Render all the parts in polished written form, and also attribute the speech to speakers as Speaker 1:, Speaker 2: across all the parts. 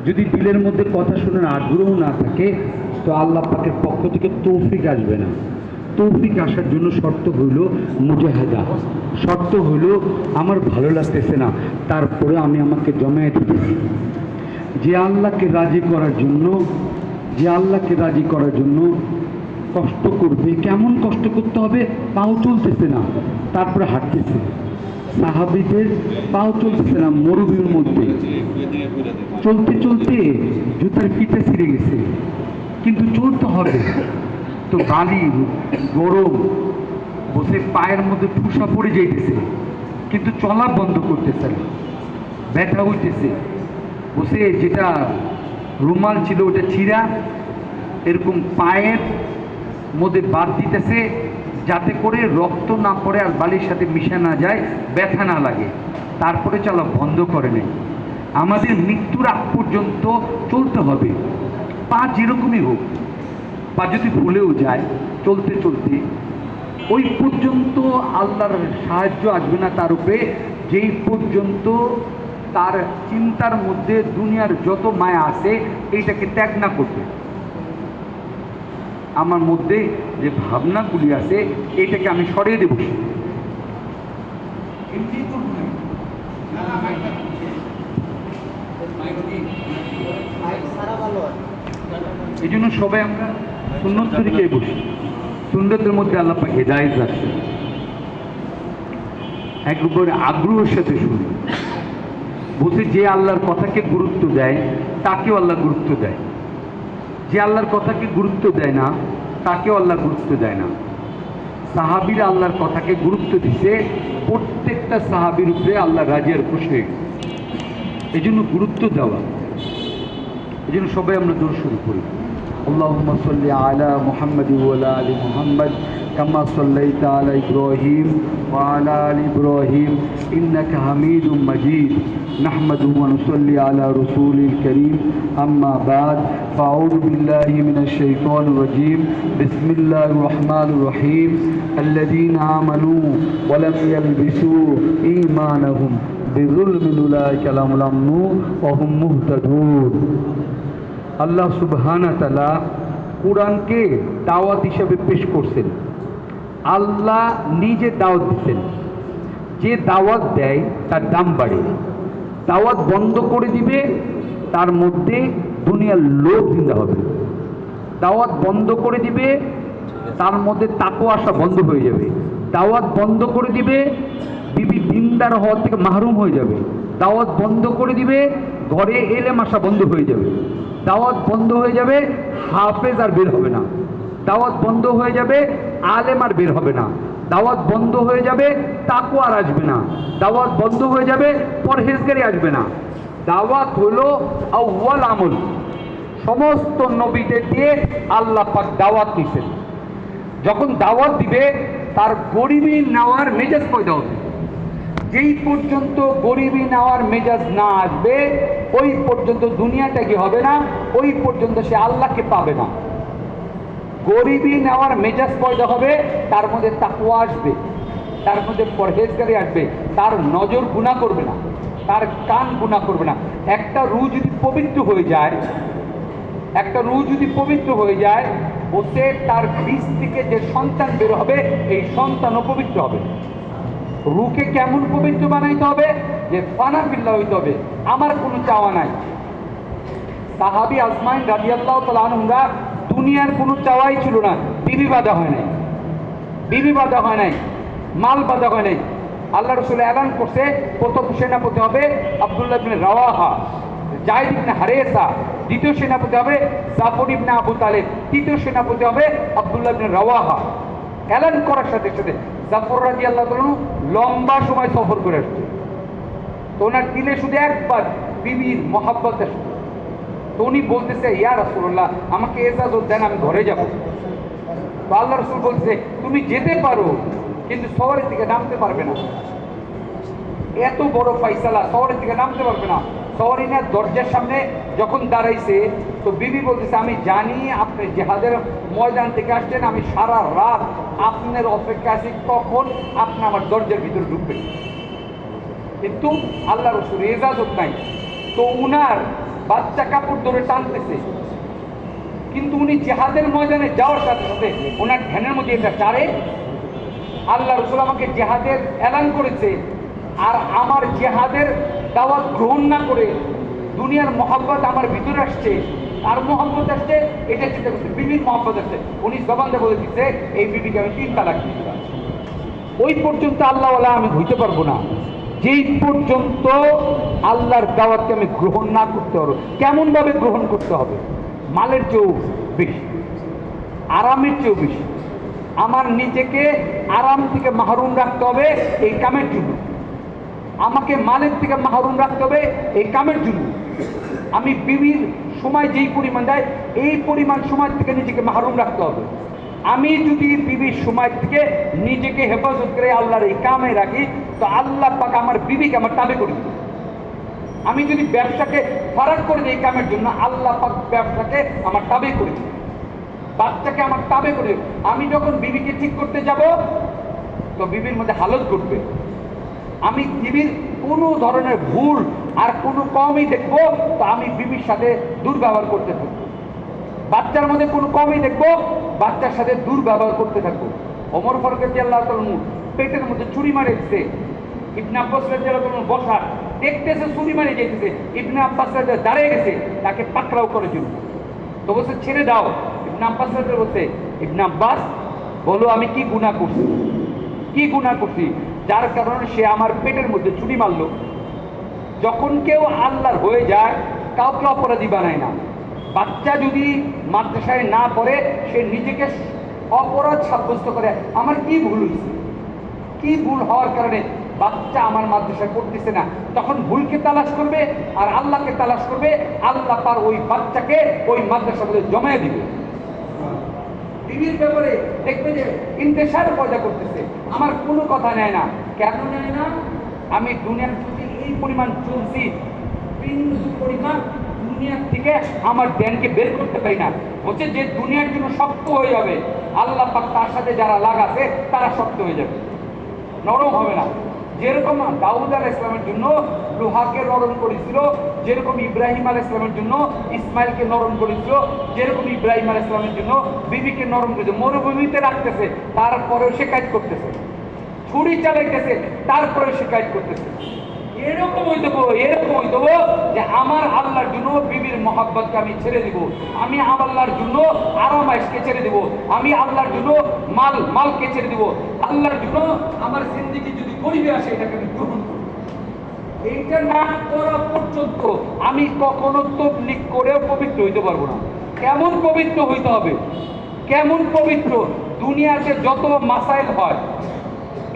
Speaker 1: যদি দিলের মধ্যে কথা শোনার আগ্রহ না থাকে তো আল্লাহ পাকের পক্ষ থেকে তৌফিক আসবে না। তৌফিক আসার জন্য শর্ত হইল মুজাহাদা, শর্ত হইল আমার ভালো লাগতেছে না, তারপরে আমি আমাকে জমায়েত দিতেছি। যে আল্লাহকে রাজি করার জন্য, যে আল্লাহকে রাজি করার জন্য কষ্ট করবে, কেমন কষ্ট করতে হবে, পাও চলতেছে না তারপরে হাঁটতেছে। সাহাবীদের পাও চলতেছে না মরুভূমির মধ্যে, চলতে চলতে জুতার ফিতা ছিঁড়ে গেছে, কিন্তু চলতে হবে। তো বালি গরম, বসে পায়ের মধ্যে ফুসা পড়ে যাইতেছে, কিন্তু চলা বন্ধ করতেছে না, ব্যথা হইতেছে। বসে যেটা রুমাল ছিল ওটা ছিঁড়া, এরকম পায়ের মধ্যে বাদ দিতেছে যাতে করে রক্ত না পড়ে আর বালির সাথে মিশে না যায়, ব্যথা না লাগে, তারপরে চলা বন্ধ করে নেই। আমাদের মৃত্যুর আগ পর্যন্ত চলতে হবে, পা যেরকমই হোক, পা যদি ভুলেও যায় চলতে চলতে, ওই পর্যন্ত আল্লাহর সাহায্য আসবে না তার উপরে যেই পর্যন্ত তার চিন্তার মধ্যে দুনিয়ার যত মায়া আছে এইটাকে ত্যাগ না করবে। আমার মধ্যে যে ভাবনাগুলি আছে এটাকে আমি সরিয়ে দেব। এই জন্য সবাই আমরা সুন্নত তরিকায় বসি, সুন্নতের মধ্যে আল্লাহ পাক হেদায়েত রাখছে, একবারে আগ্রহের সাথে শুনি। বলছে যে আল্লাহর কথাকে গুরুত্ব দেয় তাকেও আল্লাহ গুরুত্ব দেয়, যে আল্লাহর কথাকে গুরুত্ব দেয় না তাকেও আল্লাহ গুরুত্ব দেয় না। সাহাবীরা আল্লাহর কথাকে গুরুত্ব দিছে, প্রত্যেকটা সাহাবীর উপরে আল্লাহ রাজি আর খুশি হয়ে গেছে। এই জন্য গুরুত্ব দেওয়া, এই জন্য সবাই আমরা দৌড় শুরু করি। اللهم صل على محمد وعلى آل محمد كما صليت على إبراهيم وعلى آل إبراهيم إنك حميد مجيد نحمده ونصلي على رسول الكريم أما بعد فأعوذ بالله من الشيطان الرجيم بسم الله الرحمن الرحيم الذين آمنوا ولم يلبسوا إيمانهم بظلم أولئك لهم الأمن وهم مهتدون। আল্লাহ সুবহানাহু ওয়া তাআলা কোরআনকে দাওয়াত হিসেবে পেশ করছেন। আল্লাহ নিজে দাওয়াত দিচ্ছেন, যে দাওয়াত দেয় তার দাম বাড়ে, দাওয়াত বন্ধ করে দিবে তার মধ্যে দুনিয়ার লোভ জিন্দা হবে, দাওয়াত বন্ধ করে দিবে তার মধ্যে তাকওয়া আসা বন্ধ হয়ে যাবে, দাওয়াত বন্ধ করে দিবে বিবি দিনদার হওয়ার থেকে মাহরুম হয়ে যাবে, দাওয়াত বন্ধ করে দিবে ঘরে এলেম আসা বন্ধ হয়ে যাবে, দাওয়াত বন্ধ হয়ে যাবে হাফেজ আর বের হবে না, দাওয়াত বন্ধ হয়ে যাবে আলেম আর বের হবে না, দাওয়াত বন্ধ হয়ে যাবে তাকওয়া আর আসবে না, দাওয়াত বন্ধ হয়ে যাবে পরহেজগারি আসবে না। দাওয়াত হলো আউয়াল আমল, সমস্ত নবীদের দিয়ে আল্লাহ পাক দাওয়াত দিয়েছেন। যখন দাওয়াত দিবে তার গরিবি নেওয়ার মেজাজ পয়দা হবে, যেই পর্যন্ত গরিবি নেওয়ার মেজাজ না আসবে ওই পর্যন্ত দুনিয়াটা কি হবে না, ওই পর্যন্ত সে আল্লাহকে পাবে না। গরিবি নেওয়ার মেজাজ পয়দা হবে, তার মধ্যে তাকওয়া আসবে, তার মধ্যে পরহেজগারি আসবে, তার নজর গুনাহ করবে না, তার কান গুনাহ করবে না। একটা রূহ যদি পবিত্র হয়ে যায়, একটা রূহ যদি পবিত্র হয়ে যায়, ওতে তার বীজ থেকে যে সন্তান বের হবে এই সন্তানও পবিত্র হবে। রূহকে কেমন পবিত্র বানাইতে হবে, যে ফানা ফিল্লাহ হইতে হবে, আমার কোনো চাওয়া নাই। সাহাবী আজমাইন রাদিয়াল্লাহু তাআলা আনহুরা দুনিয়ার কোনো চাওয়াই ছিল না, বিবি বাঁধা হয় নাই, বিবি বাঁধা হয় নাই, মাল বাঁধা হয় নাই। আল্লাহ রাসূল এলান করছে প্রথম সেনাপতি হবে আব্দুল্লাহ ইবনে রাওয়াহা, যায়েদ ইবনে হারেসা, দ্বিতীয় সেনাপতি হবে জাফর ইবনে আবু তালেব, তৃতীয় সেনাপতি হবে আব্দুল্লাহ ইবনে রাওয়াহা। এলান করার সাথে সাথে জাফর রাদিয়াল্লাহু তাআলা লম্বা সময় সফর করে আসছে, তো ওনার দিলে শুধু একবার বিবির মহাব্বত আসছে। তো উনি বলতেছে ইয়া রাসূলুল্লাহ আমাকে ইজাজত দেন, আমি ঘরে যাব। তো আল্লাহ রাসূল বলছে তুমি যেতে পারো কিন্তু শহরের দিকে নামতে পারবে না, এত বড় ফাইসালা, শহরের দিকে নামতে পারবে না। শহরিনার দরজার সামনে যখন দাঁড়াইছে তো বিবি বলতেছে আমি জানি আপনি জিহাদের ময়দান থেকে আসছেন, আমি সারা রাত আপনার অপেক্ষা আছি কখন আপনি আমার দরজার ভিতরে ঢুকবেন, কিন্তু আল্লাহ রাসূল ইজাজত নাই। তো উনার বাচ্চা কাপড় ধরে টানতেছে, কিন্তু উনি জেহাদের ময়দানে যাওয়ার সাথে সাথে ওনার ধ্যানের মধ্যে এটা চারে আল্লাহ রসুল আমাকে জেহাদের এলান করেছে, আর আমার জেহাদের দাওয়াত গ্রহণ না করে দুনিয়ার মহব্বত আমার ভিতরে আসছে, আর মহব্বত আসছে, এটা চিন্তা করছে বিবির মহব্বত আসছে। উনি জবানটা বলে দিচ্ছে এই বিবিকে আমি 3 তালাক দিতে পারি। ওই পর্যন্ত আল্লাহওয়ালা আমি হইতে পারবো না যেই পর্যন্ত আল্লাহর দাওয়াতকে আমি গ্রহণ না করতে পারবো। কেমন ভাবে গ্রহণ করতে হবে? মালের চেয়েও বেশি, আরামের চেয়েও বেশি। আমার নিজেকে আরাম থেকে মাহরুম রাখতে হবে এই কামের জন্য, আমাকে মালের থেকে মাহরুম রাখতে হবে এই কামের জন্য। আমি বিবির সময় যেই পরিমাণ দেয় এই পরিমাণ সময় থেকে নিজেকে মাহরুম রাখতে হবে। আমি যদি বিবির সময় থেকে নিজেকে হেফাজত করে আল্লাহর এই কামে রাখি, তো আল্লাহ পাক আমার বিবিকে আমার তাবে করে দিবে। আমি যদি ব্যবসাকে ফারাক করে দিই এই কামের জন্য, আল্লাহ পাক ব্যবসাকে আমার তাবে করে দিবে, বাচ্চাকে আমার তাবে করে দিবে। আমি যখন বিবিকে ঠিক করতে যাব, তো বিবির মধ্যে হালত ঘটবে। আমি বিবির কোনো ধরনের ভুল আর কোনো কমই দেখবো, তো আমি বিবির সাথে দুর্ব্যবহার করতে থাকবো। বাচ্চার মধ্যে কোনো কমই দেখবো, বাচ্চার সাথে দুর্ব্যবহার করতে থাকবো। ওমর ফারুক রাদিয়াল্লাহু তাআলা পেটের মধ্যে ছুরি মারে দিচ্ছে, ইবনে আব্বাস রাদিয়াল্লাহু তাআলা বসা দেখতেছে ছুরি মারে যেতেছে, ইবনে আব্বাস রাদিয়াল্লাহু দাঁড়িয়ে গেছে তাকে পাকড়াও করে জন্য, তো বলছে ছেড়ে দাও। ইবনে আব্বাস রাদিয়াল্লাহু বলছে, ইবনে আব্বাস বলো আমি কি গুনাহ করছি, কি গুনাহ করছি যার কারণে সে আমার পেটের মধ্যে ছুরি মারলো। যখন কেউ আল্লাহর হয়ে যায় কাউকে অপরাধী বানায় না। বাচ্চা যদি মাদ্রাসায় না পড়ে সে নিজেকে অপরাধ সাব্যস্ত করে, আমার কি ভুল হয়েছে, কি ভুল হওয়ার কারণে বাচ্চা আমার মাদ্রাসায় পড়তেছে না, তখন ভুলকে তালাশ করবে আর আল্লাহকে তালাশ করবে। আল্লাহ তার ওই বাচ্চাকে ওই মাদ্রাসার মধ্যে জমায়ে দিবে। বিবির ব্যাপারে দেখবে যে ইন্তেশার পয়দা করতেছে, আমার কোনো কথা নেয় না। কেন নেয় না? আমি দুনিয়ার প্রতি এই পরিমাণ চলছি, বিন্দু পরিমাণ দুনিয়ার থেকে আমার জ্ঞানকে বের করতে পারি না। হচ্ছে যে দুনিয়ার জন্য শক্ত হয়ে যাবে, আল্লাহ পাক তার সাথে যারা লাগাছে তারা শক্ত হয়ে যাবে, নরম হবে না। যেরকম দাউদ আলাইহিস ইসলামের জন্য লোহাকে নরম করেছিল, যেরকম ইব্রাহিম আলাইহিস ইসলামের জন্য ইসমাইলকে নরম করেছিল, যেরকম ইব্রাহিম আলাইহিস ইসলামের জন্য বিবিকে নরম করেছে। মরুভূমিতে রাখতেছে তারপরেও সে কাজ করতেছে, ছুরি চালাইতেছে তারপরেও সে কাজ করতেছে। এরকম হইতে যে আমার আল্লাহর জন্য বিবির মহাব্বতকে আমি ছেড়ে দিব, আমি আল্লাহর জন্য আরামাইশকে ছেড়ে দিব, আমি আল্লাহর জন্য মালকে ছেড়ে দিব, আল্লাহর জন্য আমার জিন্দেগি যদি গরিবে আসে এটাকে আমি গ্রহণ করব। এইটা না করা পর্যন্ত আমি কখনো তাবলীগ করেও পবিত্র হইতে পারবো না। কেমন পবিত্র হইতে হবে, কেমন পবিত্র? দুনিয়াতে যত মাসাইল হয়,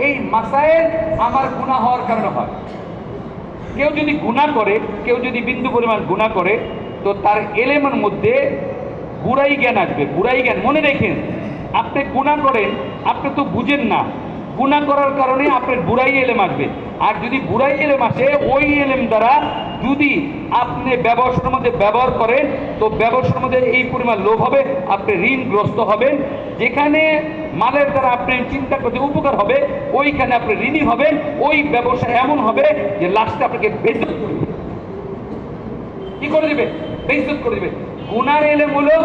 Speaker 1: এই মাসাইল আমার গুনাহ হওয়ার কারণে হয়। কেউ যদি গুনাহ করে, কেউ যদি বিন্দু পরিমাণ গুনাহ করে, তো তার এলেমের মধ্যে বুড়াই জ্ঞান আসবে। বুড়াই জ্ঞান মনে রেখেন, আপনি গুনাহ করেন, আপনি তো বুঝেন না, গুনাহ করার কারণে আপনার বুড়াই এলেম আসবে। আর যদি বুড়াই এলেম আসে, ওই এলেম দ্বারা যদি আপনি ব্যবসার মধ্যে ব্যবহার করেন, তো ব্যবসার মধ্যে এই পরিমাণ লোভ হবে, আপনি ঋণগ্রস্ত হবেন। যেখানে মালের দ্বারা আপনি চিন্তা করতে উপকার হবে, ওইখানে আপনি ঋণী হবেন। ওই ব্যবসা এমন হবে যে লাস্টে আপনাকে বেইজ্জত করে দেবে। কি করে দেবে? বেইজ্জত করে দেবে। গুনার এলেম হলো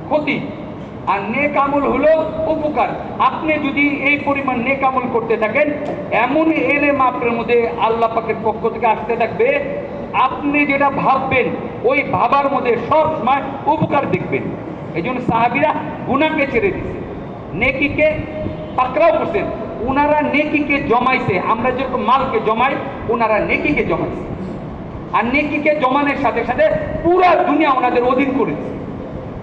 Speaker 1: ক্ষতি, আর নেক আমল হলো উপকার। আপনি যদি এই পরিমাণ নেক আমল করতে থাকেন, এমন এলেম আপনার মধ্যে আল্লাহ পাকের পক্ষ থেকে আসতে থাকবে, আপনি যেটা ভাববেন ওই ভাবার মধ্যে সব সময় উপকার দেখবেন। এই জন্য সাহাবীরা গুনাহকে ছেড়ে দিচ্ছে, নেকিকে পাকড়াও করছেন। ওনারা নেকিকে জমাইছে, আমরা যেরকম মালকে জমাই, ওনারা নেকিকে জমাইছে। আর নেকিকে জমানোর সাথে সাথে পুরা দুনিয়া ওনাদের অধীন করেছে।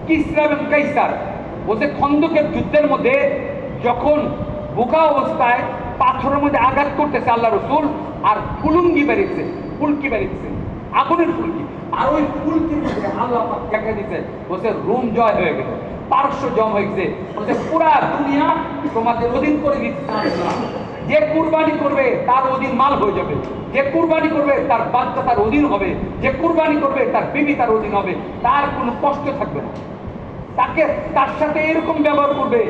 Speaker 1: কিসরা এবং কাইসার বলতে খন্দকের যুদ্ধের মধ্যে যখন বোকা অবস্থায় পাথরের মধ্যে আঘাত করতেছে আল্লাহ রসুল, আর ফুলুঙ্গি বেরিয়েছে, ফুলকি বেরিয়েছে, আগুনের ফুলকি, আর ওই ফুলকির মধ্যে আল্লাহ পাক দেখা দিচ্ছে, বলছে রোম জয় হয়ে গেছে, পারস্য জয় হয়ে গেছে, বলছে পুরা দুনিয়া তোমাদের অধীন করে দিচ্ছে। যে কুরবানি করবে তার অধীন মাল হয়ে যাবে, যে কুরবানি করবে তার বাচ্চা তার অধীন হবে, যে কুরবানি করবে তার বিবি তার অধীন হবে, তার কোনো কষ্ট থাকবে না। তাকে তার সাথে এরকম ব্যবহার করবে,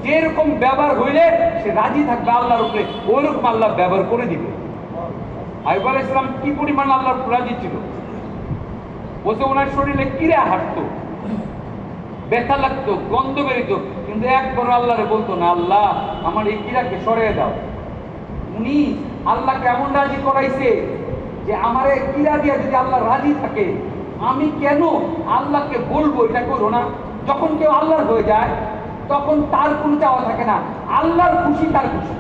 Speaker 1: যেরকম ব্যবহার হইলে সে রাজি থাকবে আল্লাহর উপরে, ওইরকম আল্লাহ ব্যবহার করে দিবে। আইয়ুব আলাইহিস সালাম কি পরিমাণ আল্লাহর রাজি ছিল, বলছে ওনার শরীরে কিরা হাঁটতো, ব্যথা লাগতো, গন্ধ বেরিত, কিন্তু একবার আল্লাহরে বলতো না, আল্লাহ আমার এই কিরাকে সরিয়ে দাও। উনি আল্লাহ কেমন রাজি করাইছে যে আমার এই কিরা দিয়া যদি আল্লাহ রাজি থাকে, আমি কেন আল্লাহকে বলবো এটা করো না। যখন কেউ আল্লাহর হয়ে যায় তখন তার কোনো চাওয়া থাকে না, আল্লাহর খুশি তার খুশি।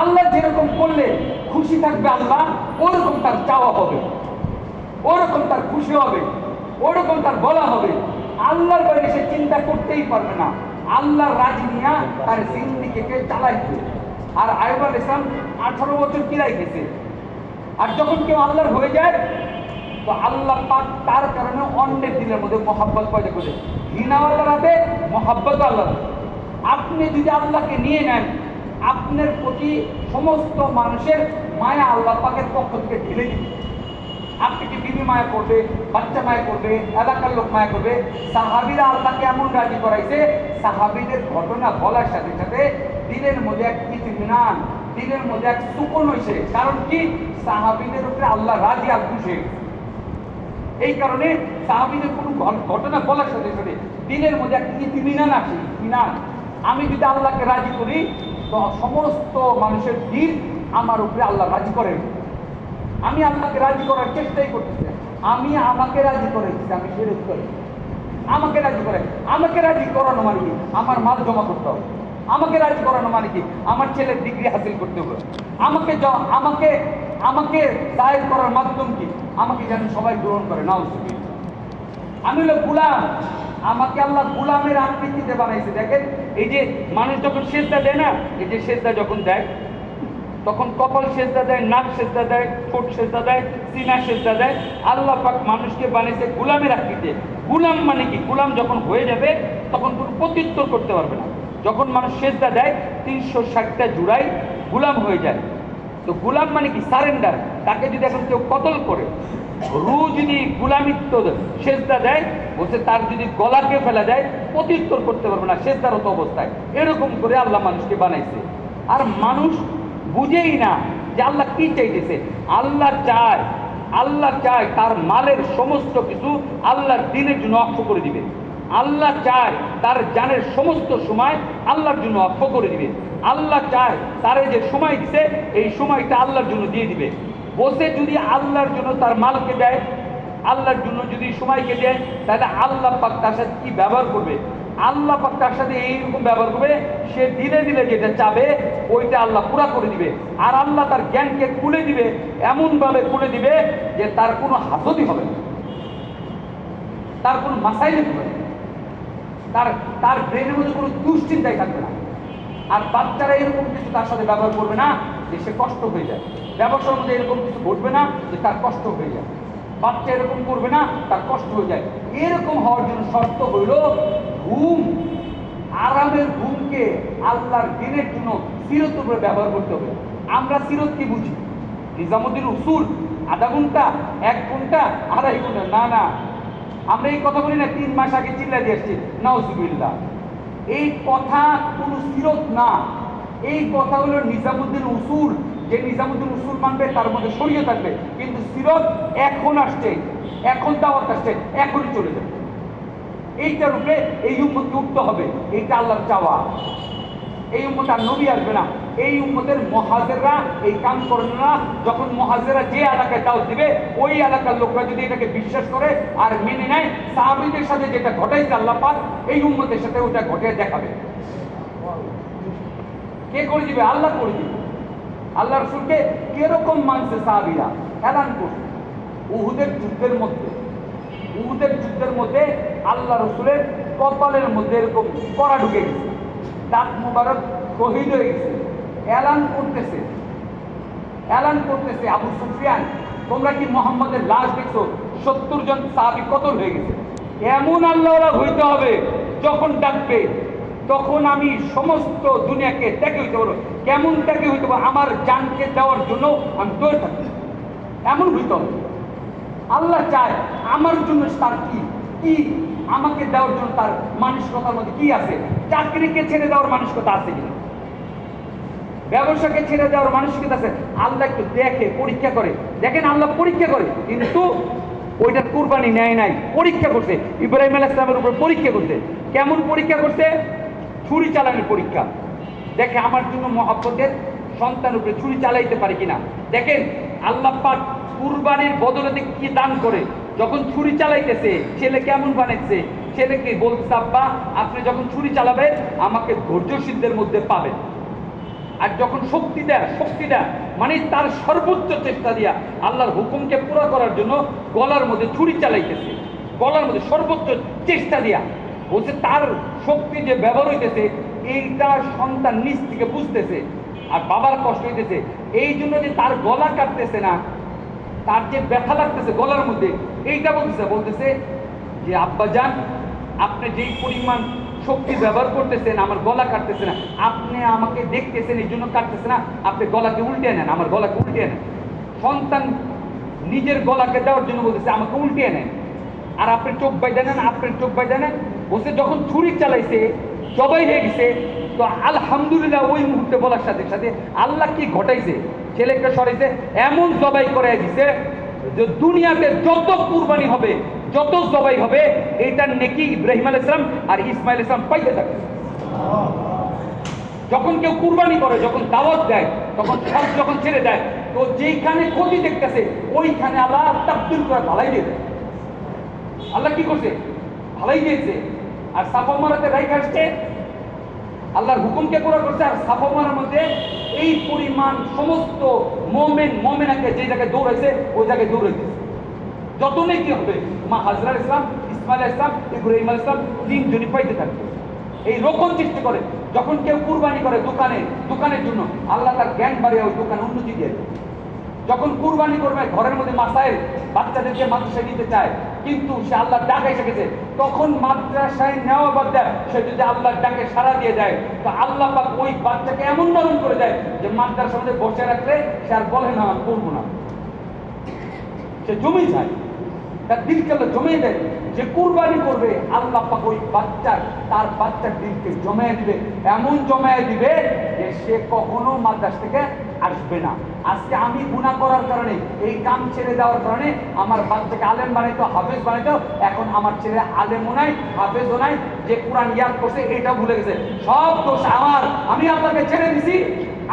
Speaker 1: আল্লাহ যেরকম করলে খুশি থাকবে আল্লাহ, ওরকম তার চাওয়া হবে, ওরকম তার খুশি হবে, ওরকম তার বলা হবে। আল্লাহর বাইরে সে চিন্তা করতেই পারবে না, আল্লাহর রাজি নিয়ে তার জিন্দিগিকে চালাইছে। আর আইয়ুব আলাইহিস সালাম 18 বছর কিরাই গেছে। আর যখন কেউ আল্লাহর হয়ে যায় তো আল্লাহ পাক তার কারণে অন্যের দিলের মধ্যে মহাব্বত পয়দা করে। ঘৃণা আল্লাহর হাতে, মহাব্বত আল্লাহর হাতে। আপনি যদি আল্লাহকে নিয়ে নেন, আপনার প্রতি সমস্ত মানুষের মায়া আল্লাহ পাকের পক্ষ থেকে ঢেলে দিবে। আপনাকে বিবি মায়া করবে, বাচ্চা মায়া করবে, এলাকার লোক মায়া করবে। সাহাবীরা আল্লাহকে এমন রাজি করাইছে, সাহাবীদের ঘটনা বলার সাথে সাথে দিলের মধ্যে এক ইতমিনান, দিলের মধ্যে এক সুকুন হয়েছে। কারণ কি, সাহাবীদের উপরে আল্লাহ রাজি আর খুশি। এই কারণে সাহাবীদের কোনো ঘটনা বলার সাথে সাথে দিলের মধ্যে এক ইতমিনান আসে। ইতমিনান, আমি যদি আল্লাহকে রাজি করি তো সমস্ত মানুষের দিল আমার উপরে আল্লাহ রাজি করে। আমি আল্লাহকে রাজি করার চেষ্টাই করতেছি, আমি আমাকে রাজি করেছি, আমি শিরক করি। আমাকে রাজি করে, আমাকে রাজি করানো মানে কি আমার মাল জমা করতে হবে। আমাকে রাজি করানো মানে কি আমার ছেলের ডিগ্রি হাসিল করতে হবে। আমাকে আমাকে আমাকে দায়ের করার মাধ্যম কি আমাকে যেন সবাই গ্রহণ করে। নাউজুবিল্লাহ, আমি হলো গোলাম, আমাকে আল্লাহ গোলামের আকৃতিতে বানাইছে। দেখেন এই যে মানুষ যখন সেজদা দেয় না, এই যে সেজদা যখন দেয় তখন কপাল সেজদা দেয়, নাক সেজদা দেয়, ঠোঁট সেজদা দেয়, সিনা সেজদা দেয়। আল্লাহ পাক মানুষকে বানাইছে গোলামের আকৃতিতে। গোলাম মানে কি, গোলাম যখন হয়ে যাবে তখন কোনো প্রত্যুত্তর করতে পারবে না। যখন মানুষ সেজদা দেয় 360টা জুড়াই গোলাম হয়ে যায়। তো গোলাম মানে কি সারেন্ডার। তাকে যদি এখন কেউ কতল করে, রু যদি গোলামিত্ব সেজদা দেয়, বলছে তার যদি গলাকে ফেলা যায় প্রত্যুত্তর করতে পারবে না সেজদারত অবস্থায়। এরকম করে আল্লাহ মানুষকে বানাইছে। আর মানুষ বুঝেই না যে আল্লাহ কি চাইতেছে। আল্লাহ চায় তার মালের সমস্ত কিছু আল্লাহর দ্বীনের জন্য অক্ষ করে দিবে। আল্লাহ চায় তার জানের সমস্ত সময় আল্লাহর জন্য অক্ষ করে দিবে। আল্লাহ চায় তারে যে সময় দিছে এই সময়টা আল্লাহর জন্য দিয়ে দিবে। বসে যদি আল্লাহর জন্য তার মালকে দেয়, আল্লাহর জন্য যদি সময়কে দেয়, তাহলে আল্লাহ পাক তার সাথে কি ব্যবহার করবে? আল্লাহ পাক তার সাথে এইরকম ব্যবহার করবে, সে দিলে দিলে যেটা চাবে ওইটা আল্লাহ পুরা করে দিবে। আর আল্লাহ তার জ্ঞানকে খুলে দিবে, এমনভাবে খুলে দিবে যে তার কোনো হাজতই হবে না, তার কোনো মাসাইল হবে না, তার ব্রেনের মধ্যে কোনো দুশ্চিন্তাই থাকবে না। আর বাচ্চারা এরকম কিছু তার সাথে ব্যবহার করবে না যে সে কষ্ট হয়ে যায়। ব্যবসার মধ্যে এরকম কিছু ঘটবে না যে তার কষ্ট হয়ে যায়। বাচ্চা এরকম করবে না তার কষ্ট হয়ে যায়। এরকম হওয়ার জন্য শর্ত হইল ঘুম, আরামের ঘুমকে আল্লাহর দিনের জন্য সিরত উপরে ব্যবহার করতে হবে। আমরা সিরত কি বুঝি? নিজামুদ্দিন উসুল আধা ঘন্টা, 1 ঘন্টা, 2.5 ঘন্টা, না না, আমরা এই কথা বলি না 3 মাস আগে চিল্লা দিয়ে আসছি। নাউজুবিল্লাহ, এই কথা কোনো সিরত না। এই কথা হলো নিজামুদ্দিন উসুল। যে নিজামুদ্দিন উসুল মানবে তার মধ্যে শরীয়ত থাকবে, কিন্তু সিরত এখন আসছে, এখন দাওয়াত আসছে, এখনই চলে যাবে। এইটার উপরে এই উম্মতকে উঠতে হবে, এইটা আল্লাহর চাওয়া। এই উম্মত আর নবী আসবে না, এই উম্মতের মুহাজিররা এই কাম করবে না। যখন মুহাজিররা যে এলাকায় দাওয়াত দিবে ওই এলাকার লোকরা যদি এটাকে বিশ্বাস করে আর মেনে নেয়, সাহাবীদের সাথে যেটা ঘটাইছে আল্লাহ পাক এই উম্মতের সাথে ওটা ঘটে দেখাবে। কে করে দিবে? আল্লাহ করে দিবে। আল্লাহ রাসূলকে কিরকম মানছে সাহাবীরা এলান করছে উহুদের যুদ্ধের মধ্যে আল্লাহ রাসূলের কপালের মধ্যে এরকম কড়া ঢুকে গেছে, দাঁত মুবারক শহীদ হয়ে গেছে। এলান করতেছে আবু সুফিয়ান, তোমরা কি মুহাম্মদের লাশ দেখছো? 70 জন সাহাবী কতল হয়ে গেছে। এমন আল্লাহরা হইতে হবে যখন ডাকবে তখন আমি সমস্ত দুনিয়াকে ত্যাগে হইতে পারবো। কেমন ত্যাগে হইতে পারবো? আমার জানকে দেওয়ার জন্য আমি তৈরি থাকবো, এমন হইতে হবে। আল্লাহ চায় আমার জন্য তার কি আমাকে দেওয়ার জন্য তার মানসিকতার মধ্যে কি আছে? চাকরিকে ছেড়ে দেওয়ার মানসিকতা আছে কিনা? ব্যবসাকে ছেড়ে দেওয়ার মানসিকতা আছে? আল্লাহ একটু দেখে, পরীক্ষা করে। দেখেন আল্লাহ পরীক্ষা করে, কিন্তু ওইটার কুরবানি নেয় নাই, পরীক্ষা করছে। ইব্রাহিম আলাইহিস সালামের উপর পরীক্ষা করছে। কেমন পরীক্ষা করছে? ছুরি চালানোর পরীক্ষা। দেখে আমার জন্য মহব্বতের সন্তান উপরে ছুরি চালাইতে পারে কিনা। দেখেন আল্লাহ পাক কুরবানির বদলে কি দান করে। যখন ছুরি চালাইতেছে ছেলে কেমন বানাইছে, ছেলেকে বলতেছে আব্বা আপনি যখন ছুরি চালাবেন আমাকে ধৈর্যশীলদের মধ্যে পাবেন। আর যখন শক্তি দেয় মানে তার সর্বোচ্চ চেষ্টা দিয়া আল্লাহর হুকুমকে পুরো করার জন্য গলার মধ্যে ছুরি চালাইতেছে, গলার মধ্যে সর্বোচ্চ চেষ্টা দিয়া। বলছে তার শক্তি যে ব্যবহার হইতেছে এইটা সন্তান নিজ থেকে বুঝতেছে, আর বাবার কষ্ট হইতেছে। এই জন্য যে তার গলা কাটতেছে না, তার যে ব্যথা লাগতেছে গলার মধ্যে, এইটা বলতেছে যে আব্বা যান আপনি যেই পরিমাণ শক্তি ব্যবহার করতেছেন আমার গলা কাটতেছে না, আপনি আমাকে দেখতেছেন এই জন্য কাটতেছে না, আপনি গলাকে উল্টে নেন, আমার গলাকে উল্টে নেন। সন্তান নিজের গলাকে দেওয়ার জন্য বলতেছে আমাকে উল্টে নেন, আর আপনি চোখ বাইদা নেন, আপনার চোখ বাইদা নেন। বলছে যখন ছুরি চালাইছে জবাই হয়ে গেছে, তো আলহামদুলিল্লাহ ওই মুহূর্তে বলার সাথে সাথে আল্লাহ কি ঘটাইছে, ছেলেকে সরাইছে, এমন জবাই করে দিছে যে দুনিয়াতে যত কুরবানি হবে, যত জবাই হবে, এইটার নেকি ইব্রাহিম আলাইহিস সালাম আর ইসমাইল আলাইহিস সালাম পাইতে থাকে। যখন কেউ কুরবানি করে, যখন দাওয়াত দেয়, তখন সব যখন ছেড়ে দেয়, তো যেইখানে ক্ষতি দেখতেছে ওইখানে আল্লাহ তাবদীল করে ভালাই দিয়ে দেয়। আল্লাহ কি করছে? ভালাই দিয়েছে। আর সাফা মারাতে রাইখা আসছে, আল্লাহর হুকুমকে পুরো করছে। আর সাফা মারার মধ্যে এই পরিমাণ সমস্ত মোমেনাকে যে জায়গায় দৌড়াইছে ওই জায়গায় দৌড়াইতেছে। যত নেকি হবে মা হাজরা ইসলাম, ইসমাইল ইসলাম, ইব্রাহিম আলাইহিস সালাম তিনজনই পাইতে থাকবে। এই রকম চেষ্টা করে যখন কেউ কুরবানি করে দোকানের জন্য, আল্লাহ তার জ্ঞান বাড়িয়ে ওই দোকানে উন্নতি দিয়ে দেয়। যখন কুরবানি করবে ঘরের মধ্যে মাসাইল বাচ্চাদেরকে মাদ্রাসায় নিতে চায়, কিন্তু সে আল্লাহর ডাকে এসে গেছে, তখন মাদ্রাসায় নেওয়া বাদ দেয়, সে যদি আল্লাহর ডাকে সাড়া দিয়ে দেয় তো আল্লাহ পাক ওই বাচ্চাকে এমন নরম করে দেয় যে মাদ্রাসার মধ্যে বসে রাখলে সে আর বলে না আমি করবো না, সে জমে যায়, তার দিলকে জমে দেয়। যে কুরবানি করবে আল্লাহ পাক ওই তার বাচ্চার দিলকে জমায়ে দিবে, এমন জমায়ে দিবে যে সে কখনো মাদ্রাসা থেকে আসবে না। আজকে আমি গুনাহ করার কারণে, এই কাম ছেড়ে দেওয়ার কারণে আমার বাচ্চাকে আলেম বানাইতো, হাফেজ বানাইতো, এখন আমার ছেলে আলেমও নাই, হাফেজও নাই, যে কোরআন ইয়াদ করছে এটা ভুলে গেছে। সব দোষ আমার, আমি আপনাকে ছেড়ে দিছি,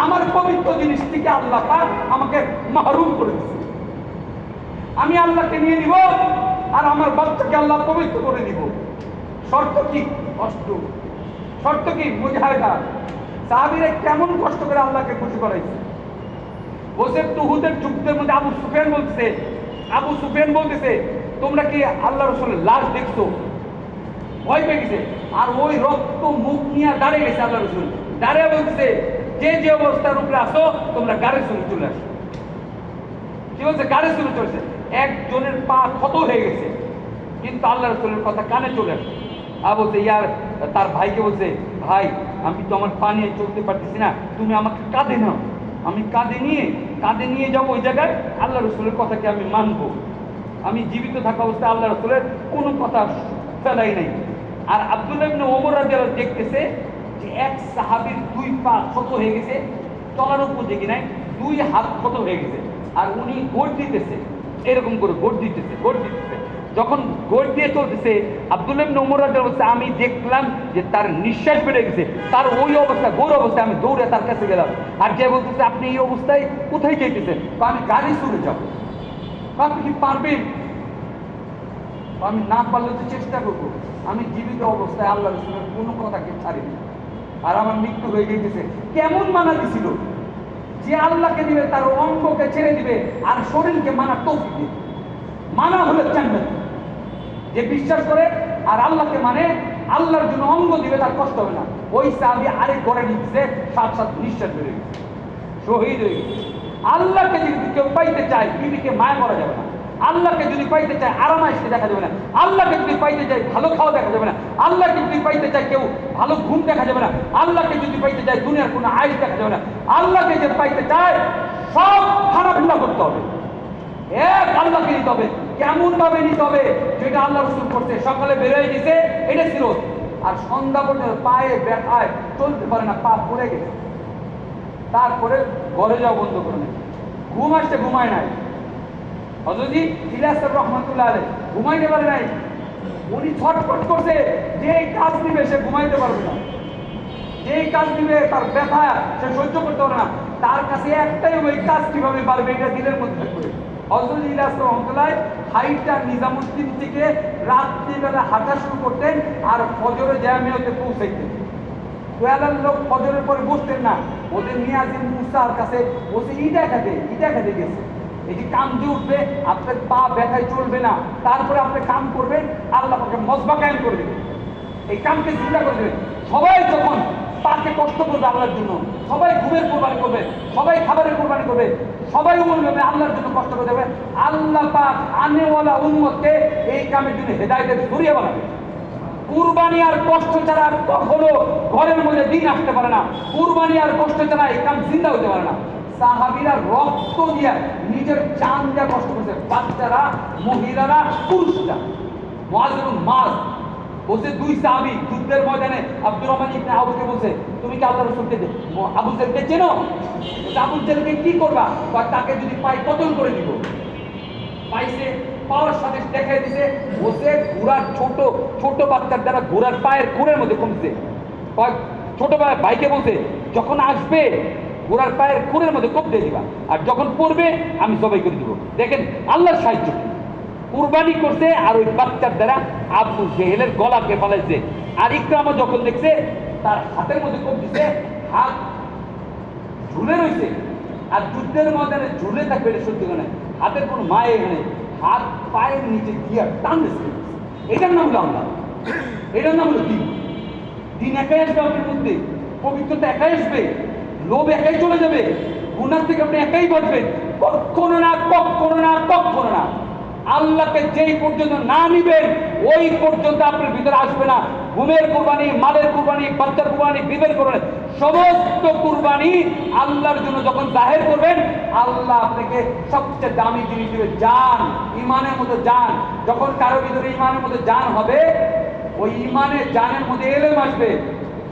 Speaker 1: আমার পবিত্র জিনিস থেকে আল্লাহ পাক আমাকে মাহরুম করে দিছে। আমি আল্লাহকে নিয়ে নিব আর আমার বাচ্চাকে আল্লাহ পবিত্র করে দিব। শর্ত কি? কষ্ট। শর্ত কি? মুজাহিদা। সাহাবীরা কেমন কষ্ট করে আল্লাহকে খুশি করাইছে। বসে তুহুদের যুদ্ধের মধ্যে আবু সুফিয়ান বলতেছে তোমরা কি আল্লাহ রাসূলের লাশ দেখছো? ভয় পেয়ে গেছে, আর ওই রক্ত মুখ নিয়ে দাঁড়িয়ে গেছে আল্লাহ রাসূল। দাঁড়িয়ে বলতেছে যে অবস্থার উপরে আসো তোমরা গাড়ি শুনে চলে আসো। কি বলছে? গাড়ি শুনে চলেছে। একজনের পা ক্ষত হয়ে গেছে, কিন্তু আল্লাহ রাসূলের কথা কানে চলে আসে। আর বলছে ইয়ার, তার ভাইকে বলছে ভাই আমি তো আমার পা নিয়ে চলতে পারতেছি না, তুমি আমাকে কাঁধে নাও, আমি কাঁধে নিয়ে যাবো ওই জায়গায়, আল্লাহ রাসূলের কথাকে আমি মানবো। আমি জীবিত থাকা অবস্থায় আল্লাহ রাসূলের কোনো কথা ফেলাই নাই। আর আব্দুল্লাহ ইবনে ওমর রাদিয়াল্লাহু দেখতেছে যে এক সাহাবীর দুই পা ক্ষত হয়ে গেছে, চলার উপযোগী নাই, দুই হাত ক্ষত হয়ে গেছে, আর উনি গোট দিতেছে, এরকম করে গোট দিতেছে। যখন গোট দিয়ে চলতেছে আব্দুল্লাহ ইবনে ওমর রাদিয়াল্লাহু বলছে আমি দেখলাম যে তার নিঃশ্বাস বেড়ে গেছে, তার ওই অবস্থা, গোর অবস্থায় আমি দৌড়ে তার কাছে গেলাম। আর যে বলতেছে আপনি এই অবস্থায় কোথায় যাইতেছেন? তো আমি গাড়ি চলে যাবো। আপনি কি পারবেন? আমি না পারলে তো চেষ্টা করবো। আমি জীবিত অবস্থায় আল্লাহ রাসূলের কোনো কথাকে ছাড়িনি, আর আমার মৃত্যু হয়ে গেছে। কেমন মানা দিছিল যে আল্লাহকে দিবে তার অঙ্গকে ছেড়ে দিবে আর শরীরকে মানার তৌফিক দিবে। মানা হলো জান্নাত। যে বিশ্বাস করে আর আল্লাহকে মানে, আল্লাহর জন্য অঙ্গ দিবে, তার কষ্ট হবে না। ওই সাহাবী আরেক ঘরে নিচ্ছে, সাত নিঃশ্বাস বেড়ে গেছে, শহীদ হয়ে গেছে। আল্লাহকে যদি কেউ পাইতে চায় বিবিকে মায়া করা যাবে না, আল্লাহকে যদি পাইতে চায় আরামাইশকে দেখা যাবে না, আল্লাহকে যদি পাইতে চায় ভালো খাওয়া দেখা যাবে না, আল্লাহকে যদি পাইতে চায় কেউ ভালো ঘুম দেখা যাবে না, আল্লাহকে যদি পাইতে চায় দুনিয়ার কোনো আইস দেখা যাবে না। আল্লাহকে যে পাইতে চায় সব খারাপ করতে হবে, এক আল্লাহকে নিতে হবে। কেমন ভাবে নিতে হবে? যেটা আল্লাহ রাসূল করতে, সকালে বেরোয় গেছে এটা ছিল, আর সন্ধ্যা পর্যন্ত পায়ে ব্যথায় চলতে পারে না, পা পড়ে গেছে, তারপরে ঘরে যাওয়া বন্ধ করে নেয়। ঘুম আসছে, ঘুমায় নাই,
Speaker 2: হযরত ইলিয়াস রহমাতুল্লাহ আলাইহি ঘুমাইতে পারে নাই, উনি ছটফট করছে, যে কাজ দিবে সে ঘুমাইতে পারবে না, যে কাজ দিবে তার ব্যথা সে সহ্য করতে পারে না, তার কাছে একটাই ওই কাজ কিভাবে পারবে এটা দিলের মধ্যে থাকবে। হযরত ইলিয়াস রহমাতুল্লাহ হাইটা নিজামুদ্দিন থেকে রাত্রিবেলা হাঁটা শুরু করতেন আর ফজরে জামিয়াতে পৌঁছাইতেন। দয়ালার লোক ফজরের পরে বসতেন না, ওদের নিয়াজিম মুসার কাছে বসে ইটা খেতে গেছে। এই যে কাম দিয়ে উঠবে, আপনার পা ব্যথায় চলবে না, তারপরে আপনি কাম করবেন, আল্লাহ আপনাকে মজবা কায়েম করে দেবেন, এই কামকে চিন্তা করে দেবেন। সবাই যখন পাকে কষ্ট করবে আল্লাহর জন্য, সবাই ঘুমের কোরবানি করবে, সবাই খাবারের কোরবানি করবে, সবাই বলবে আল্লাহর জন্য কষ্ট করে দেবে, আল্লাহ পাক আনেওয়ালা উম্মতকে এই কামের জন্য হেদায়েতের জরিয়া বানাবে। কুরবানি আর কষ্ট ছাড়া কখনো ঘরের মধ্যে দিন আসতে পারে না, কুরবানি আর কষ্ট ছাড়া এই কাম জিন্দা হতে পারে না। সাহাবীরা রক্ত দিয়ে নিজের জান দিয়ে কষ্ট করছে, বাচ্চারা, মহিলারা, পুরুষরা। মুআয ইবনে মায বলছে, দুই সাহাবী যুদ্ধের ময়দানে আব্দুর রহমান ইবনে আউফকে বলছে, তুমি কি আল্লাহর রাসূলকে আবু জেলকে চেনো? আবু জেলকে কি করবা? বা তাকে যদি পাই কতল করে দিব। পাইছে, পাওয়ার সাথে দেখাই দিছে, বসে ঘোড়ার ছোট ছোট বাচ্চার দ্বারা ঘোড়ার পায়ের খুরের মধ্যে কমছে। ছোট ভাইকে বলছে, যখন আসবে ঘোড়ার পায়ের খুরের মধ্যে কোপ দিয়ে দিবা, আর যখন পড়বে আমি জবাই করে দিব। দেখেন আল্লাহর সাহায্য, কুরবানি করছে আর ওই বাচ্চার দ্বারা আবু জেহেলের গলাকে ফেলাইছে। আর ইকরামা যখন দেখছে তার হাতের মধ্যে কোপ দিছে, হাত ঝুলে রয়েছে। আর যুদ্ধের ময়দানে ঝুলে থাকবে এটা সত্যি না, হাতের কোনো মায়ে এখানে হাত পায়ের নিচে দিয়ে টান দিচ্ছে। এটার নাম হলো আল্লাহ, এটার নাম হলো দিন। দিন একাই আসবে আপনার মধ্যে, পবিত্রতা একাই আসবে, লোভ একাই চলে যাবে, গুনাহ থেকে আপনি একাই বাঁচবেন। কখনো না, কখনো না, কখনো না। আল্লাহকে যেই পর্যন্ত না নিবেন ওই পর্যন্ত আপনার ভিতরে আসবে না ঘুমের কুরবানি, মালের কুরবানি, বাচ্চার কুরবানি, বিবের কুরবানি, সমস্ত কুরবানি আল্লাহর জন্য যখন জাহের করবেন, আল্লাহ আপনাকে সবচেয়ে দামি জিনিস দিবে, জান, ইমানের মতো জান। যখন কারো ভিতরে ইমানের মতো জান হবে, ওই ইমানের জানের মধ্যে এলেম আসবে,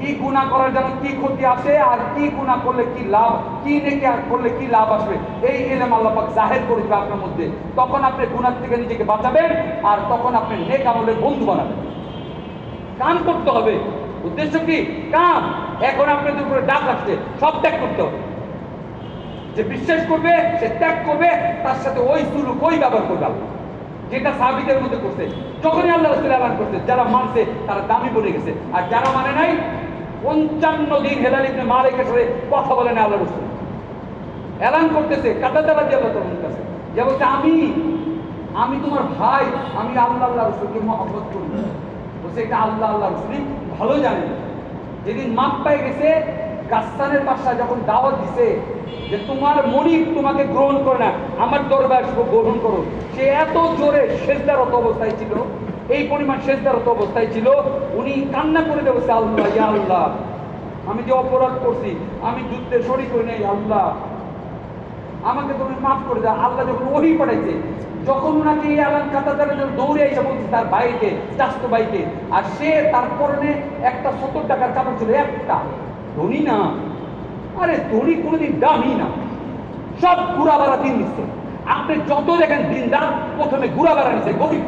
Speaker 2: কি গুনাহ করার জন্য কি ক্ষতি আসে আর কি গুনাহ করলে কি লাভ, কি নেকি করলে কি লাভ আসবে, এই এলেম আল্লাহ পাক জাহির করে দিবে আপনার মধ্যে। তখন আপনি গুনাহ থেকে নিজেকে বাঁচাবেন আর তখন আপনি নেক আমলের বন্ধু বানাবেন। কাম করতে হবে, উদ্দেশ্য কি? কাম। এখন আপনাদের উপরে ডাক আসছে, সব ত্যাগ করতে হবে। যে বিশ্বাস করবে সে ত্যাগ করবে, তার সাথে ওই সুলুক, ওই ব্যবহার করবে আল্লাহ, যেটা সাহাবীদের মধ্যে করছে। যখনই আল্লাহ রাসূল এলান করছে, যারা মানছে তারা দামি বলে গেছে, আর যারা মানে নাই 55 দিন হেলাল ইবনে মালিকের সাথে কথা বলে না আল্লাহ রাসূল। এলান করতেছে কাতাদা রাদিয়াল্লাহু তাআলার কাছে, যে বলছে আমি তোমার ভাই, আমি আল্লাহ রাসূলকে মহব্বত করি। বলছে এটা আল্লাহ রাসূলই ভালো জানেন। যেদিন মাপ পাই গেছে, গাসসানের বাদশা যখন দাওয়াত দিছে যে তোমার মনিব তোমাকে গ্রহণ করে না, আমার দরবার গ্রহণ করো, সে এত জোরে সেজদারত অবস্থায় ছিল, এই পরিমাণ সেজদারত অবস্থায় ছিল, উনি কান্না করে বলছে, আল্লাহ, ইয়া আল্লাহ, আমি যে অপরাধ করছি, আমি যুদ্ধে শরীক হই নাই, আল্লাহ আমাকে তুমি মাফ করে দাও। আল্লাহ যখন ওহী পাঠাইছে, যখন ওনাকে এই আলান কাতাদার জন্য দৌড়ে এসে বলছে তার ভাইকে, চাস্ত ভাইকে, আর সে তার পরনে একটা 70 টাকার কাপড় ছিল, একটা, ধনী না, আরে ধনী কোনোদিন দামি না, সব ঘুরা বাড়া দিন দিচ্ছে। আপনি যত দেখেন দিন রাত প্রথমে ঘুরা বাড়া নিচ্ছে গরিব,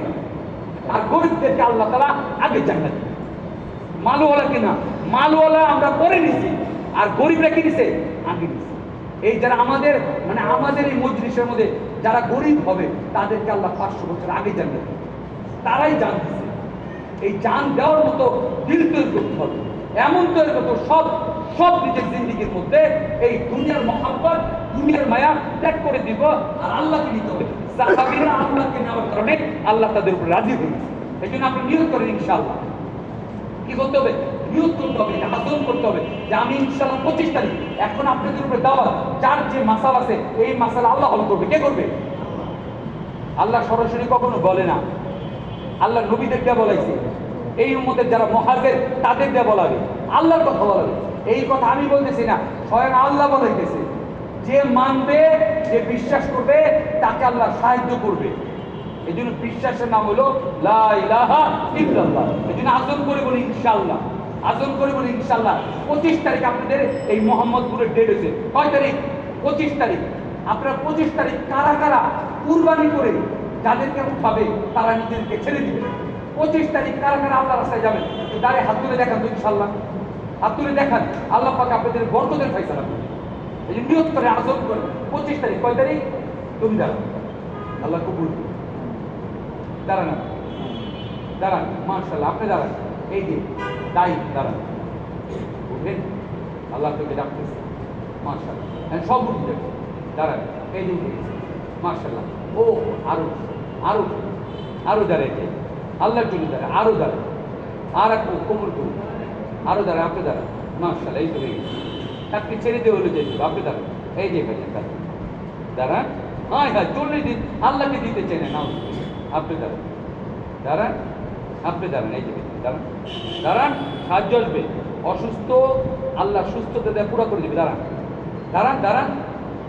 Speaker 2: আর গরিবদেরকে আল্লাহ তাআলা আগে জান্নাত দিবেন। মালওয়ালাকে না, মালওয়ালা আমরা পরে নিছি, আর গরিবরা কি দিছে? আগে নিছে। এই যারা আমাদের আমাদের এই মজলিসের মধ্যে যারা গরিব হবে তাদেরকে আল্লাহ 500 বছর আগে জান্নাত দিবেন, তারাই জান দিছে। এই জান দেওয়ার মতো দিল তৈরি করতে হবে, এমন তৈরি করতে সব নিজের জিন্দিগির মধ্যে এই দুনিয়ার মহাব্বত, দুনিয়ার মায়া ত্যাগ করে দিব আর আল্লাহকে নিতে হবে। সাহাবীরা আল্লাহকে নেওয়ার কারণে আল্লাহ তাদের উপর রাজি হয়েছে। এই জন্য আপনি নিয়ত করেন ইনশাআল্লাহ। কি করতে হবে? নিয়ত করতে হবে, আজম করতে হবে যে আমি ইনশাআল্লাহ 25 তারিখ, এখন আপনাদের উপরে দাওয়াত, যার যে মাসাল আছে এই মাসাল আল্লাহ হল করবে। কে করবে? আল্লাহ সরাসরি কখনো বলে না, আল্লাহ নবীদেরকে বলাইছে, এই উম্মতের যারা মুহাজির তাদেরকে বলাবে, আল্লাহর কথা বলাবে। এই কথা আমি বলতেছি না, স্বয়ং আল্লাহ বলাইতেছে। যে মানবে, যে বিশ্বাস করবে তাকে আল্লাহ সাহায্য করবে। এই জন্য বিশ্বাসের নাম হলো লা ইলাহা ইল্লাল্লাহ। এই জন্য আজম করে বলি ইনশাআল্লাহ, আজম করে বলি ইনশাআল্লাহ। 25 তারিখ আপনাদের এই মোহাম্মদপুরের ডেট হয়েছে, কয় তারিখ? 25 তারিখ। আপনারা 25 তারিখ কারা কারা কুরবানি করে যাদেরকে উঠাবে তারা নিজেদেরকে ছেড়ে দিবে। 25 তারিখ কারা কারা আল্লাহ রাস্তায় যাবেন দাঁড়িয়ে হাত তুলে দেখান তো ইনশাল্লাহ, হাত তুলে দেখান, আল্লাহ পাক আপনাদের বরকতের ফায়সালা করবে। এই যে নিয়ত করে আজম করে 25 তারিখ কয় তারিখ তুমি দাঁড়ান, আল্লাহ কবুল করুন। দাঁড়ান দাঁড়ান, মাশাআল্লাহ আপনি দাঁড়ান, এই যে দায়ী দাঁড়ান, উঠেন, আল্লাহ তোকে ডাকতেছে, মাশাআল্লাহ হ্যাঁ সব উঠে যাবে, দাঁড়ান, এই যে উঠে গেছে, মাশাআল্লাহ। ও আরো আরো আরো দাঁড়ায় যাই, আল্লাহর জন্য দাঁড়ায়, আরো দাঁড়ায়, আর এক কবুল করুন, আরো দাঁড়ায়, আপনি দাঁড়ান, মাশাআল্লাহ এই তো হয়ে গেছে। আপনি ছেড়ে দিয়ে হলে যাই, আপনি দাঁড়ান, এই যে ভাইয়া দাঁড়ান, হ্যাঁ হ্যাঁ 40 দিন আল্লাহকে দিতে চাই না, নাও আপনি দাঁড়ান, দাঁড়ান, আপনি দাঁড়ান, এই যে দাঁড়ান, দাঁড়ান, সাহায্য আসবে, অসুস্থ আল্লাহ সুস্থতা দেয় পুরো করে দেবে, দাঁড়ান দাঁড়ান দাঁড়ান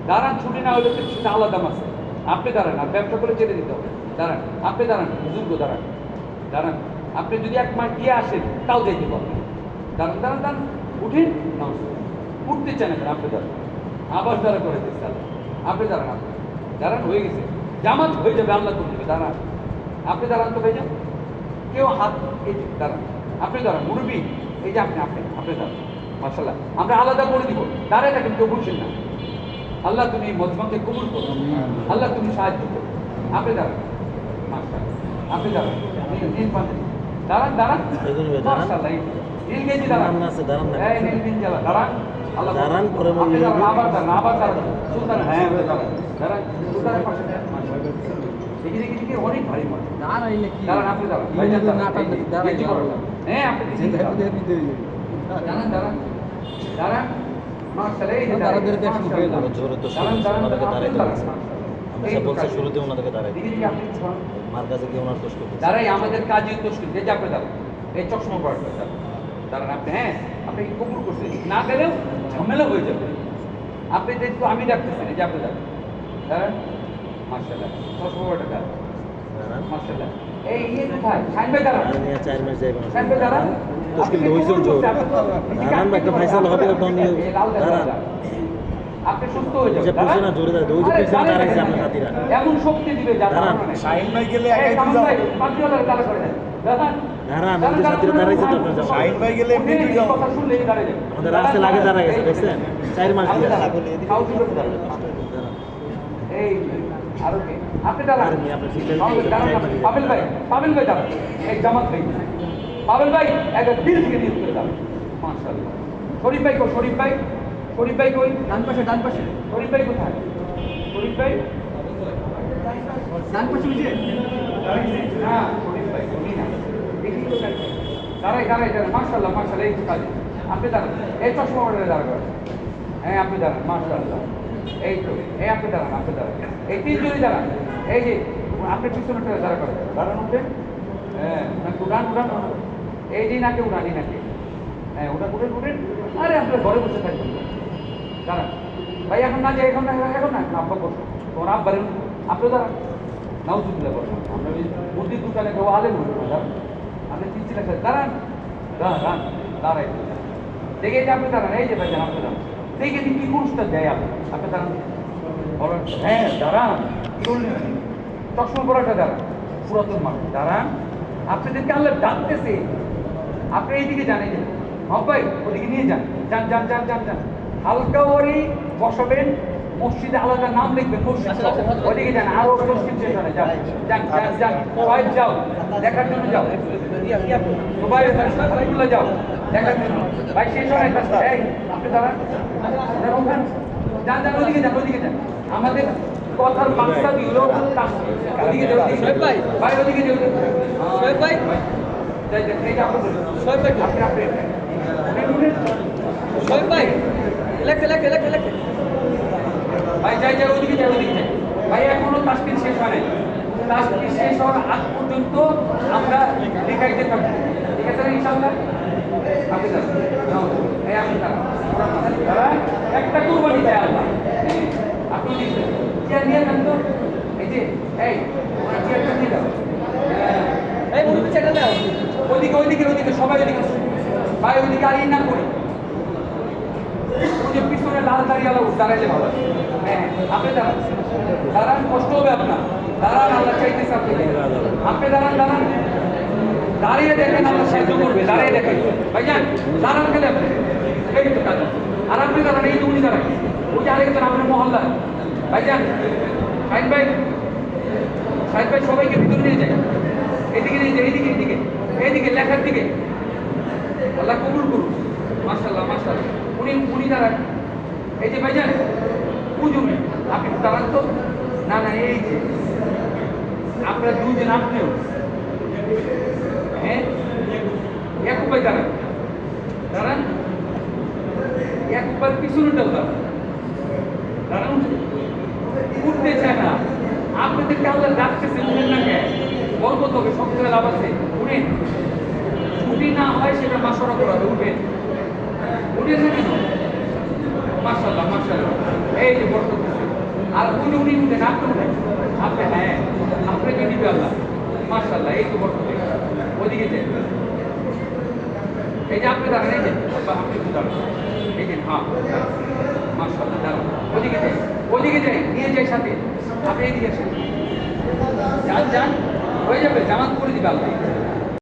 Speaker 2: দাঁড়ান, ছুটি না হলে তো সেটা আলাদা দাম আছে, আপনি দাঁড়ান, আর ব্যবসা করে ছেড়ে দিতে হবে, দাঁড়ান, আপনি দাঁড়ান, বুজুর্গ দাঁড়ান, দাঁড়ান, আপনি যদি 1 মাস দিয়ে আসেন তাও যেতে পারবেন, দাঁড়ান দাঁড়ান দাঁড়ান, উঠেন, নমস্কার, উঠতে চান এখন, আপনি দাঁড়ান, আবার দাঁড়া করে দিচ্ছে আল্লাহ, আপনি দাঁড়ান, আপনি দাঁড়ান, হয়ে গেছে, জামাত হয়ে যাবে, আল্লাহ করে দেবে, দাঁড়ান, আপনি দাঁড়ান তো ভাই যান, কেউ হাত, এই যে দাঁড়ান, আপনি দাঁড়ান, মুরব্বী এই যে আপনি আপনি আপনি দাঁড়ান, মাশাআল্লাহ আমরা আলাদা করে দিব, দাঁড়ায় থাকেন, কেউ বলছেন না, আল্লাহ তুমি মজমাকে কবুল করো, আল্লাহ তুমি সাহায্য করো, আপনি দাঁড়ান, মাশাআল্লাহ আপনি দাঁড়ান, নীল পাঞ্জাবি দাঁড়ান দাঁড়ান, মাশাআল্লাহ নীল গেঞ্জি দাঁড়ান, এই নীল গেঞ্জি দাঁড়ান, আল্লাহ
Speaker 3: দাঁড়ান, পরে
Speaker 2: আপনি দাঁড়ান, আবার দাঁড়ান, আবার দাঁড়ান, সুলতান হ্যাঁ দাঁড়ান, দাঁড়ান, সুলতানের পাশে মাশাআল্লাহ দেখি দেখি দেখি অনেক ভারী মনে দাঁড়ান, আপনি দাঁড়ান, ভাইজান দাঁড়ান, গেঞ্জি পরুন, হ্যাঁ আপনি দাঁড়ান দাঁড়ান দাঁড়ান, মাশাআল্লাহ এই যে দাঁড়ান,
Speaker 3: জোরে তো
Speaker 2: দাঁড়ান দাঁড়ান
Speaker 3: ওনাদেরকে দাঁড়াইতে
Speaker 2: দাঁড়ান,
Speaker 3: বলছে। আমি সব বলছি শুরুতে ওনাদেরকে দাঁড়াই,
Speaker 2: দেখি দেখি আপনি
Speaker 3: মার কাছে গিয়ে ওনার কষ্ট করছে।
Speaker 2: দাঁড়াই, আমাদের কাজই তো শুনতে যে আপনি দাঁড়ান, এই চশমা পড়াটা দাঁড়ান, আপনি হ্যাঁ আপনি কি কবুল করছেন, না গেলেও ঝামেলা হয়ে যাবে, আপনি দেখবো আমি ডাকতেছি যে আপনি দাঁড়ান, দাঁড়ান, মাশাআল্লাহ চশমা পড়াটা দাঁড়ান,
Speaker 3: দাঁড়ান,
Speaker 2: মাশাআল্লাহ এই ইয়ে কোথায় শাইন ভাই দাঁড়ান,
Speaker 3: আর নিয়ে 4 মাস যাইবে না।
Speaker 2: শাইন ভাই দাঁড়ান,
Speaker 3: মুশকিল হইছে জোর। দাঁড়ান, একটা ফয়সালা হবে তো তখন নিয়ে দাঁড়ান।
Speaker 2: আপনি সুস্থ হয়ে
Speaker 3: যে
Speaker 2: যাবেন,
Speaker 3: বুঝে না জোরে দাঁড়ায়, ওই যে
Speaker 2: আরে
Speaker 3: পিছনে দাঁড়াইছে
Speaker 2: দাঁড়ান,
Speaker 3: আপনার সাথীরা।
Speaker 2: এমন শক্তি দিবে যা
Speaker 3: দাঁড়ান।
Speaker 4: শাহিন ভাই গেলে
Speaker 2: এই
Speaker 4: একাই
Speaker 2: কামরুল
Speaker 4: তুই
Speaker 2: ভাই,
Speaker 4: যাও।
Speaker 2: পাঁচজনের দাঁড়া করে দেন, দাঁড়ান
Speaker 3: দাঁড়ান, ওই যে সাথীরা দাঁড়াইছে তো আপনার জামাই।
Speaker 4: শাহিন ভাই গেলে এমনি তুই যাও।
Speaker 2: কথা শুনলেই দাঁড়িয়ে যাবে।
Speaker 3: আমাদের রাস্তা লাগে দাঁড়ায় গেছে, দেখছেন? 4 মাস
Speaker 2: আপনি
Speaker 3: দিয়ে
Speaker 2: দাঁড়ান, কাউ দিবে না।
Speaker 3: দাঁড়ান।
Speaker 2: এই আরো কে আপনি দাঁড়ান,
Speaker 3: আর আপনি সিগন্যাল
Speaker 2: পাবেল
Speaker 3: দিয়ে
Speaker 2: দাঁড়ান,
Speaker 3: দেন।
Speaker 2: পাবেল ভাই, পাবেল ভাই দাঁড়ান, এই জামাত ভাই, পাবেল ভাই একটা দিল থেকে নিয়োগ করে দাঁড়ান, মাশাআল্লাহ। শরীফ ভাই কই, শরীফ ভাই, শরীফ ভাই কই, ডান পাশে, ডান পাশে, শরীফ ভাই কোথায়, শরীফ ভাই ডান পাশে বুঝে না, শরীফ ভাই উনি না, দেখি তো দাঁড়াই দাঁড়াই দাঁড়ান, মাশাআল্লাহ মাশাআল্লাহ এই তো কাজ, আপনি দাঁড়ান, এই চশমা পরে দাঁড়ান, হ্যাঁ আপনি দাঁড়ান, মাশাআল্লাহ এই তো, এই আপনি দাঁড়ান, আপনি দাঁড়ান, এই 3 জনই দাঁড়ান, এই যে আপনি পিছনে দাঁড়া করেন, দাঁড়ান উঠবেন, হ্যাঁ উড়ান উড়ান, এই যে নাকে উড়ানি নাকে, হ্যাঁ ওটা উঠেন উঠেন, আরে আপনার ঘরে বসে থাকবেন, দাঁড়ান ভাই, এখন না যে এখন না, এখন না আব্বা বসো, তোমার আব্বারে আপনি দাঁড়ান, নাউজুবিল্লাহ বসুন, আমরা ওই মুদির দোকানে কেউ আলেম হইল না, দাঁড়ান, আপনি চিনছি না, দাঁড়ান দাঁড়ান দাঁড়াই, দেখে যে আপনি দাঁড়ান, এই যে ভাই আপনি দাঁড়ান, দেখে যে কি পুরস্কার দেয় আপনি দাঁড়ান, বলেন হ্যাঁ দাঁড়ান, চশমা পড়াটা দাঁড়ান, পুরাতন মানুষ দাঁড়ান, আপনাদেরকে আল্লাহ ডাকতেছে, আপনি এইদিকে যান, এই যে হ্যাঁ ভাই ওদিকে নিয়ে যান, যান যান যান যান যান, হালকা ওরি বসাবেন, মসজিদে আলাদা নাম লিখবেন, মসজিদ ওদিকে যান, আরো মসজিদ শেষ হয়, যান যান যান যান, সবাই যাও দেখার জন্য, যাও সবাই সবাইগুলো যাও দেখার জন্য, ভাই শেষ হয়, এই আপনি দাঁড়ান, ওখান যান যান, ওদিকে যান, ওদিকে যান, আমাদের কথার মাকসাদ হলো ওদিকে যাও, ওদিকে ভাই ভাই ওদিকে যাও, ভাই যাই যান, এই যে আপনি আপনি আপনি শোয়েব ভাই লেখে লেখে লেখে লেখে ভাই, যাই যাই ওদিকে যাই, ওদিকে যাই ভাই, এখনো তাসকিন শেষ হয় নাই, তাসকিন শেষ হওয়ার আগ পর্যন্ত আমরা দেখাইতে থাকবো, ঠিক আছে না ইনশাআল্লাহ, আপনি দাঁড়ান, এই আপনি দাঁড়ান, একটা কুরবানি দেয় আল্লাহ, আপনি দিচ্ছেন চেয়ার নিয়ে যান তো, এই যে এই চেয়ারটা নিয়ে যাও, এই মুরব্বি চেয়ারটা দাও, ওদিকে ওইদিকে ওইদিকে সবাই ওইদিকে ভাই, ওইদিকে আর না করি, ওই যে পিছনে লাল দাঁড়িয়ে দাঁড়াইলে ভালো হয়। হ্যাঁ আপনি দাঁড়ান, দাঁড়ান, কষ্ট হবে আপনার, দাঁড়ান, আল্লাহ চাইতেছে আপনি আপনি দাঁড়ান, দাঁড়ান, দাঁড়িয়ে দেখেন, আল্লাহ সাহায্য করবে, দাঁড়িয়ে দেখেন ভাইজান, দাঁড়ান খেলে আপনি, এই তো কাজ। আর আপনি দাঁড়ান, এই যে উনি দাঁড়ান, ওই যে আরেকজন আপনার মহল্লা ভাইজান, সাইদ ভাই, সাইদ ভাই, সবাইকে ভিতরে নিয়ে যায়, এদিকে নিয়ে যায়, এইদিকে, এইদিকে, এইদিকে লেখার দিকে, আল্লাহ কবুল করুন, মাশাআল্লাহ, মাশাআল্লাহ। উনি দাঁড়ান, এই যে ভাইজান, পুজুমি আপনি দাঁড়ান তো, না না, এই যে আপনারা দুজন, আপনিও, হ্যাঁ, একবার ভাই দাঁড়ান, দাঁড়ান, একবার পিছনেটাও দাঁড়ান, দাঁড়ান, উঠতে চায় না, আপনাদেরকে আল্লাহ ডাকতেছে, উঠেন না কে, গল্প তবে সব জায়গায় লাভ আছে, উঠেন, ছুটি না হয় সেটা মাসরা করাবে, উঠেন, উঠেন না কেন, মাশাআল্লাহ, মাশাআল্লাহ, এই যে বর্ত, আর উনি উঠেন, আপনি উঠেন, আপনি, হ্যাঁ, আপনাকে দিবে আল্লাহ, মাশাআল্লাহ, এই তো বর্ত, ওদিকে যান, এই যে আপনি দাঁড়ান, এই যে আপনি দাঁড়ান, এই যে, হ্যাঁ, মাশাআল্লাহ, দাঁড়ান, ওদিকে যাই, ওদিকে যাই, নিয়ে যাই সাথে, আপনি এদিকে আসেন, যান যান, হয়ে যাবে, জামাত করে দিবে আল্লাহ।